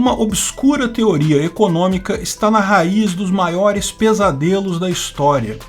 Uma obscura teoria econômica está na raiz dos maiores pesadelos da história.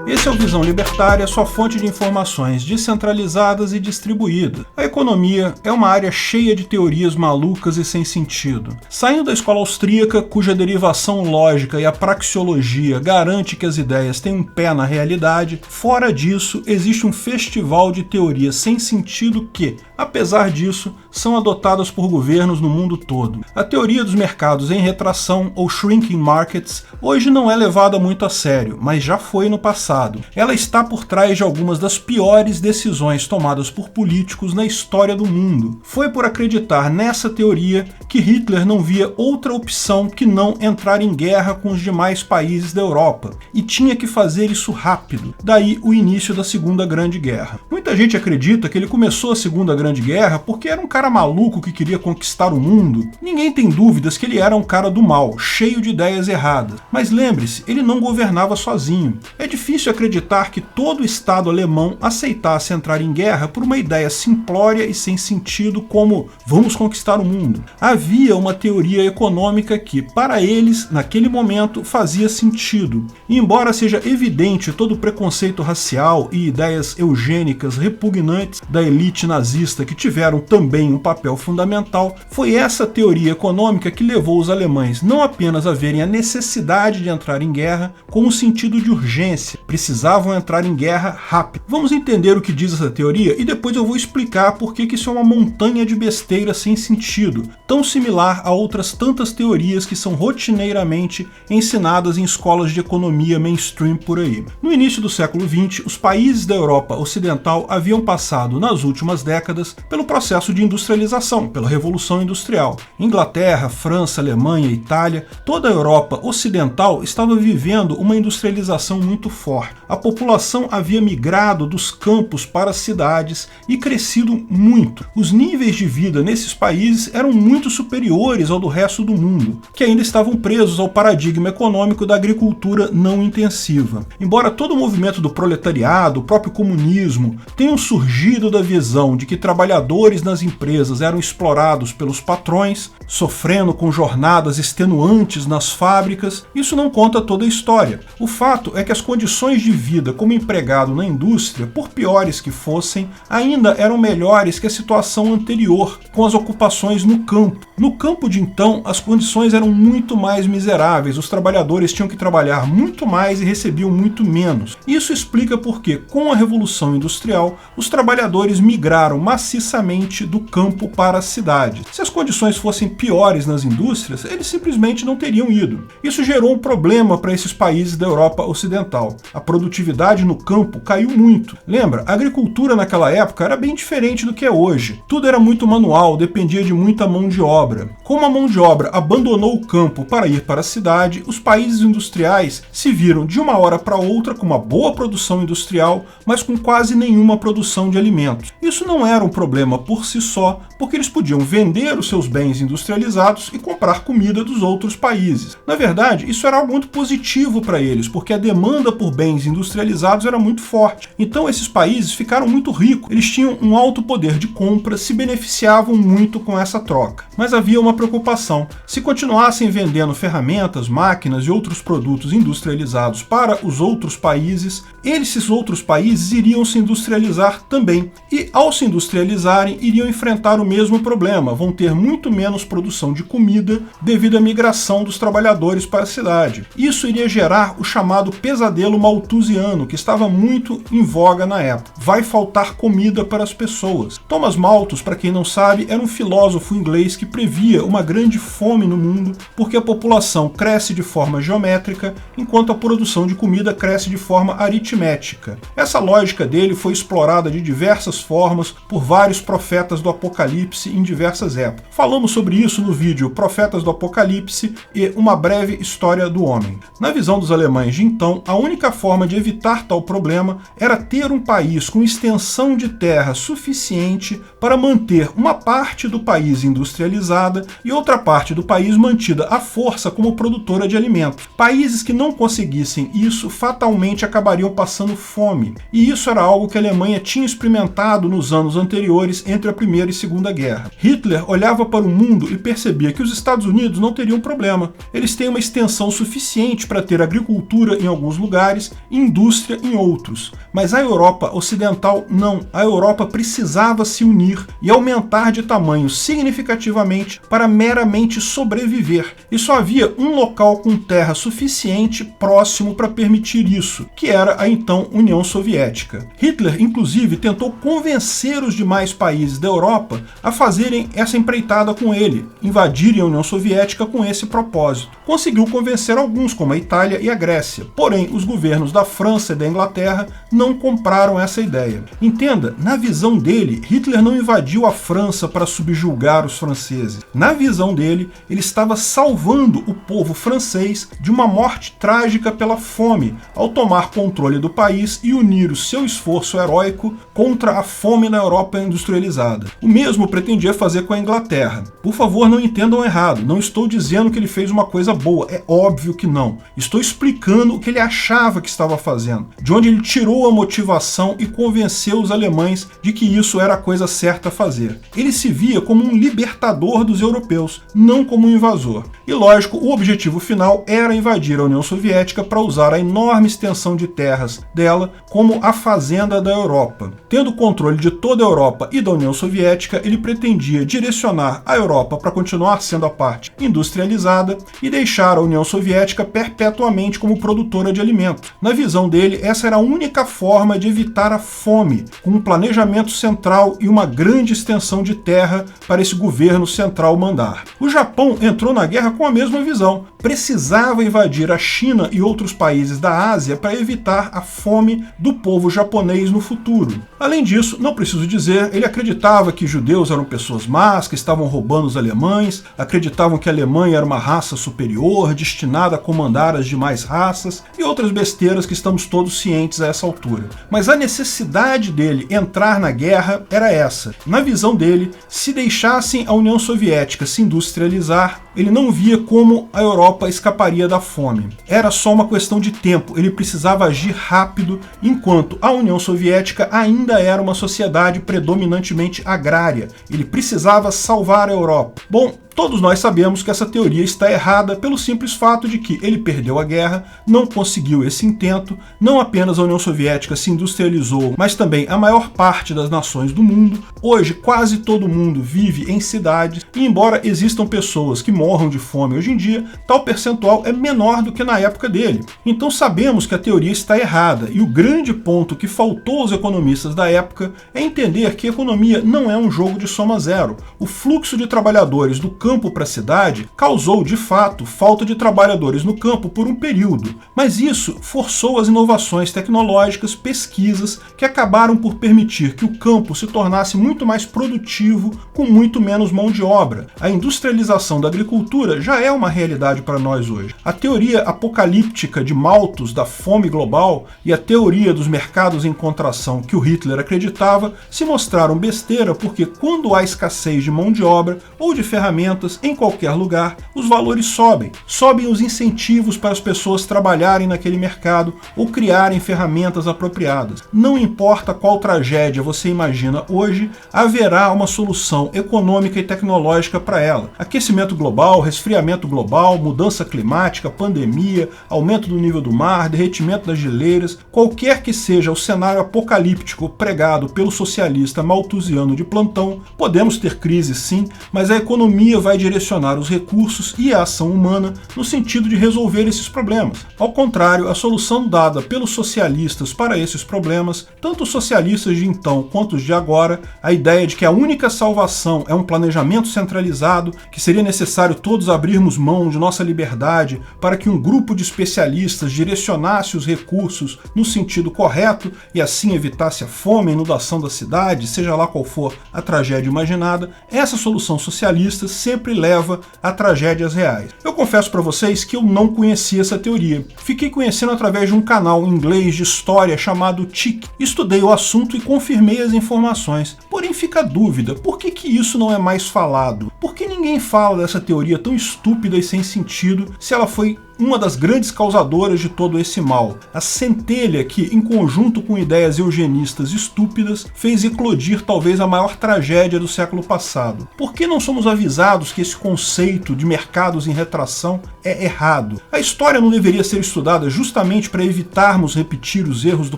Esse é o Visão Libertária, sua fonte de informações descentralizadas e distribuídas. A economia é uma área cheia de teorias malucas e sem sentido. Saindo da escola austríaca, cuja derivação lógica e a praxeologia garante que as ideias têm um pé na realidade, fora disso, existe um festival de teorias sem sentido que, apesar disso, são adotadas por governos no mundo todo. A teoria dos mercados em retração, ou shrinking markets, hoje não é levada muito a sério, mas já foi no passado. Ela está por trás de algumas das piores decisões tomadas por políticos na história do mundo. Foi por acreditar nessa teoria que Hitler não via outra opção que não entrar em guerra com os demais países da Europa, e tinha que fazer isso rápido, daí o início da Segunda Grande Guerra. Muita gente acredita que ele começou a Segunda Grande Guerra porque era um cara maluco que queria conquistar o mundo. Ninguém tem dúvidas que ele era um cara do mal, cheio de ideias erradas. Mas lembre-se, ele não governava sozinho. É difícil acreditar que todo o Estado alemão aceitasse entrar em guerra por uma ideia simplória e sem sentido como vamos conquistar o mundo. Havia uma teoria econômica que, para eles, naquele momento, fazia sentido. E embora seja evidente todo o preconceito racial e ideias eugênicas repugnantes da elite nazista que tiveram também um papel fundamental, foi essa teoria econômica que levou os alemães não apenas a verem a necessidade de entrar em guerra, como um sentido de urgência. Precisavam entrar em guerra rápido. Vamos entender o que diz essa teoria e depois eu vou explicar por que isso é uma montanha de besteira sem sentido, tão similar a outras tantas teorias que são rotineiramente ensinadas em escolas de economia mainstream por aí. No início do século XX, os países da Europa Ocidental haviam passado, nas últimas décadas, pelo processo de industrialização, pela Revolução Industrial. Inglaterra, França, Alemanha, Itália, toda a Europa Ocidental estava vivendo uma industrialização muito forte. A população havia migrado dos campos para as cidades e crescido muito. Os níveis de vida nesses países eram muito superiores ao do resto do mundo, que ainda estavam presos ao paradigma econômico da agricultura não intensiva. Embora todo o movimento do proletariado, o próprio comunismo, tenham surgido da visão de que trabalhadores nas empresas eram explorados pelos patrões, sofrendo com jornadas extenuantes nas fábricas, isso não conta toda a história. O fato é que as condições de vida como empregado na indústria, por piores que fossem, ainda eram melhores que a situação anterior, com as ocupações no campo. No campo de então, as condições eram muito mais miseráveis, os trabalhadores tinham que trabalhar muito mais e recebiam muito menos. Isso explica porque, com a Revolução Industrial, os trabalhadores migraram maciçamente do campo para a cidade. Se as condições fossem piores nas indústrias, eles simplesmente não teriam ido. Isso gerou um problema para esses países da Europa Ocidental. A produtividade no campo caiu muito. Lembra, a agricultura naquela época era bem diferente do que é hoje. Tudo era muito manual, dependia de muita mão de obra. Como a mão de obra abandonou o campo para ir para a cidade, os países industriais se viram de uma hora para outra com uma boa produção industrial, mas com quase nenhuma produção de alimentos. Isso não era um problema por si só, porque eles podiam vender os seus bens industrializados e comprar comida dos outros países. Na verdade, isso era algo muito positivo para eles, porque a demanda por bens industrializados era muito forte. Então esses países ficaram muito ricos, eles tinham um alto poder de compra, se beneficiavam muito com essa troca. Mas havia uma preocupação. Se continuassem vendendo ferramentas, máquinas e outros produtos industrializados para os outros países, esses outros países iriam se industrializar também. E ao se industrializarem, iriam enfrentar o mesmo problema, vão ter muito menos produção de comida devido à migração dos trabalhadores para a cidade. Isso iria gerar o chamado pesadelo malthusiano, que estava muito em voga na época. Vai faltar comida para as pessoas. Thomas Malthus, para quem não sabe, era um filósofo inglês que previa uma grande fome no mundo porque a população cresce de forma geométrica, enquanto a produção de comida cresce de forma aritmética. Essa lógica dele foi explorada de diversas formas por vários profetas do Apocalipse em diversas épocas. Falamos sobre isso no vídeo Profetas do Apocalipse e Uma Breve História do Homem. Na visão dos alemães de então, a única forma de evitar tal problema era ter um país com extensão de terra suficiente para manter uma parte do país industrializado industrializada e outra parte do país mantida à força como produtora de alimentos. Países que não conseguissem isso fatalmente acabariam passando fome, e isso era algo que a Alemanha tinha experimentado nos anos anteriores entre a Primeira e Segunda Guerra. Hitler olhava para o mundo e percebia que os Estados Unidos não teriam problema. Eles têm uma extensão suficiente para ter agricultura em alguns lugares e indústria em outros. Mas a Europa Ocidental não. A Europa precisava se unir e aumentar de tamanho significativamente para meramente sobreviver. E só havia um local com terra suficiente próximo para permitir isso, que era a então União Soviética. Hitler, inclusive, tentou convencer os demais países da Europa a fazerem essa empreitada com ele, invadirem a União Soviética com esse propósito. Conseguiu convencer alguns, como a Itália e a Grécia. Porém, os governos da França e da Inglaterra não compraram essa ideia. Entenda, na visão dele, Hitler não invadiu a França para subjugar os franceses. Na visão dele, ele estava salvando o povo francês de uma morte trágica pela fome, ao tomar controle do país e unir o seu esforço heróico contra a fome na Europa industrializada. O mesmo pretendia fazer com a Inglaterra. Por favor, não entendam errado, não estou dizendo que ele fez uma coisa boa, é óbvio que não. Estou explicando o que ele achava que estava fazendo, de onde ele tirou a motivação e convenceu os alemães de que isso era a coisa certa a fazer. Ele se via como um libertador dos europeus, não como um invasor. E lógico, o objetivo final era invadir a União Soviética para usar a enorme extensão de terras dela como a fazenda da Europa. Tendo controle de toda a Europa e da União Soviética, ele pretendia direcionar a Europa para continuar sendo a parte industrializada e deixar a União Soviética perpetuamente como produtora de alimentos. Na visão dele, essa era a única forma de evitar a fome, com um planejamento central e uma grande extensão de terra para esse governo central mandar. O Japão entrou na guerra com a mesma visão. Precisava invadir a China e outros países da Ásia para evitar a fome do povo japonês no futuro. Além disso, não preciso dizer, ele acreditava que judeus eram pessoas más, que estavam roubando os alemães, acreditavam que a Alemanha era uma raça superior, destinada a comandar as demais raças, e outras besteiras que estamos todos cientes a essa altura. Mas a necessidade dele entrar na guerra era essa. Na visão dele, se deixassem a União Soviética se industrializar, ele não via como a Europa escaparia da fome. Era só uma questão de tempo, ele precisava agir rápido, enquanto a União Soviética ainda era uma sociedade predominantemente agrária. Ele precisava salvar a Europa. Bom, todos nós sabemos que essa teoria está errada pelo simples fato de que ele perdeu a guerra, não conseguiu esse intento, não apenas a União Soviética se industrializou, mas também a maior parte das nações do mundo. Hoje, quase todo mundo vive em cidades, e embora existam pessoas que morram de fome hoje em dia, tal percentual é menor do que na época dele. Então sabemos que a teoria está errada, e o grande ponto que faltou aos economistas da época é entender que a economia não é um jogo de soma zero. O fluxo de trabalhadores do campo para a cidade causou, de fato, falta de trabalhadores no campo por um período, mas isso forçou as inovações tecnológicas, pesquisas, que acabaram por permitir que o campo se tornasse muito mais produtivo com muito menos mão de obra. A industrialização da agricultura já é uma realidade para nós hoje. A teoria apocalíptica de Malthus da fome global e a teoria dos mercados em contração que o Hitler acreditava se mostraram besteira porque quando há escassez de mão de obra ou de ferramentas em qualquer lugar, os valores sobem. Sobem os incentivos para as pessoas trabalharem naquele mercado ou criarem ferramentas apropriadas. Não importa qual tragédia você imagina hoje, haverá uma solução econômica e tecnológica para ela. Aquecimento global, resfriamento global, mudança climática, pandemia, aumento do nível do mar, derretimento das geleiras, qualquer que seja o cenário apocalíptico pregado pelo socialista malthusiano de plantão, podemos ter crise sim, mas a economia vai direcionar os recursos e a ação humana no sentido de resolver esses problemas. Ao contrário, a solução dada pelos socialistas para esses problemas, tanto os socialistas de então quanto os de agora, a ideia de que a única salvação é um planejamento centralizado, que seria necessário todos abrirmos mão de nossa liberdade para que um grupo de especialistas direcionasse os recursos no sentido correto e assim evitasse a fome, a inundação da cidade, seja lá qual for a tragédia imaginada, essa solução socialista sempre sempre leva a tragédias reais. Eu confesso para vocês que eu não conhecia essa teoria. Fiquei conhecendo através de um canal em inglês de história chamado TIC. Estudei o assunto e confirmei as informações. Porém fica a dúvida, por que isso não é mais falado? Por que ninguém fala dessa teoria tão estúpida e sem sentido se ela foi uma das grandes causadoras de todo esse mal? A centelha que, em conjunto com ideias eugenistas estúpidas, fez eclodir talvez a maior tragédia do século passado. Por que não somos avisados que esse conceito de mercados em retração é errado? A história não deveria ser estudada justamente para evitarmos repetir os erros do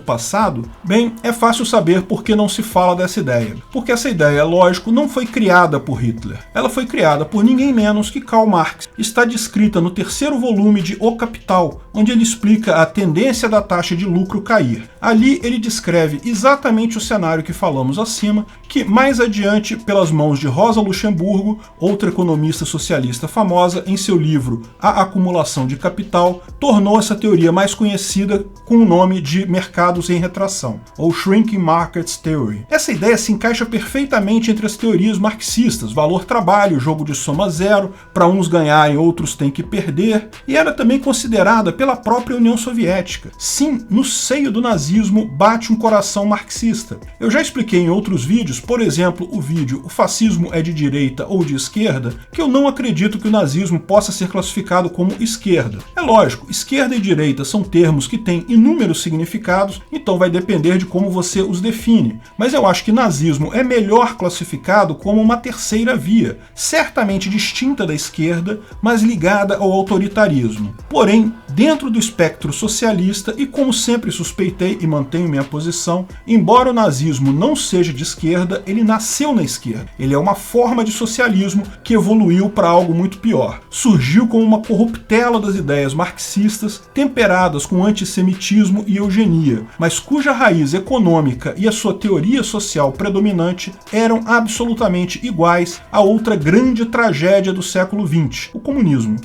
passado? Bem, é fácil saber por que não se fala dessa ideia. Porque essa ideia, lógico, não foi criada por Hitler. Ela foi criada por ninguém menos que Karl Marx. Está descrita no terceiro volume de O Capital, onde ele explica a tendência da taxa de lucro cair. Ali ele descreve exatamente o cenário que falamos acima, que mais adiante, pelas mãos de Rosa Luxemburgo, outra economista socialista famosa, em seu livro A Acumulação de Capital, tornou essa teoria mais conhecida com o nome de mercados em retração, ou Shrinking Markets Theory. Essa ideia se encaixa perfeitamente entre as teorias marxistas, valor-trabalho, jogo de soma zero, para uns ganharem, outros têm que perder, e era também considerada pela própria União Soviética. Sim, no seio do nazismo bate um coração marxista. Eu já expliquei em outros vídeos, por exemplo, o vídeo O Fascismo é de Direita ou de Esquerda, que eu não acredito que o nazismo possa ser classificado como esquerda. É lógico, esquerda e direita são termos que têm inúmeros significados, então vai depender de como você os define. Mas eu acho que nazismo é melhor classificado como uma terceira via, certamente distinta da esquerda, mas ligada ao autoritarismo. Porém, dentro do espectro socialista, e como sempre suspeitei e mantenho minha posição, embora o nazismo não seja de esquerda, ele nasceu na esquerda. Ele é uma forma de socialismo que evoluiu para algo muito pior. Surgiu como uma corruptela das ideias marxistas, temperadas com antissemitismo e eugenia, mas cuja raiz econômica e a sua teoria social predominante eram absolutamente iguais a outra grande tragédia do século XX, o comunismo.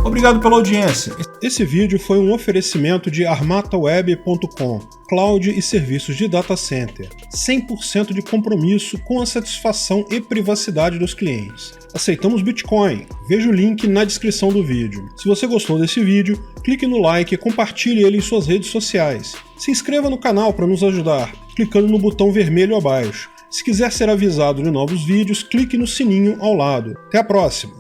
Obrigado pela audiência. Esse vídeo foi um oferecimento de armataweb.com, cloud e serviços de data center, 100% de compromisso com a satisfação e privacidade dos clientes. Aceitamos Bitcoin, veja o link na descrição do vídeo. Se você gostou desse vídeo, clique no like e compartilhe ele em suas redes sociais. Se inscreva no canal para nos ajudar, clicando no botão vermelho abaixo. Se quiser ser avisado de novos vídeos, clique no sininho ao lado. Até a próxima!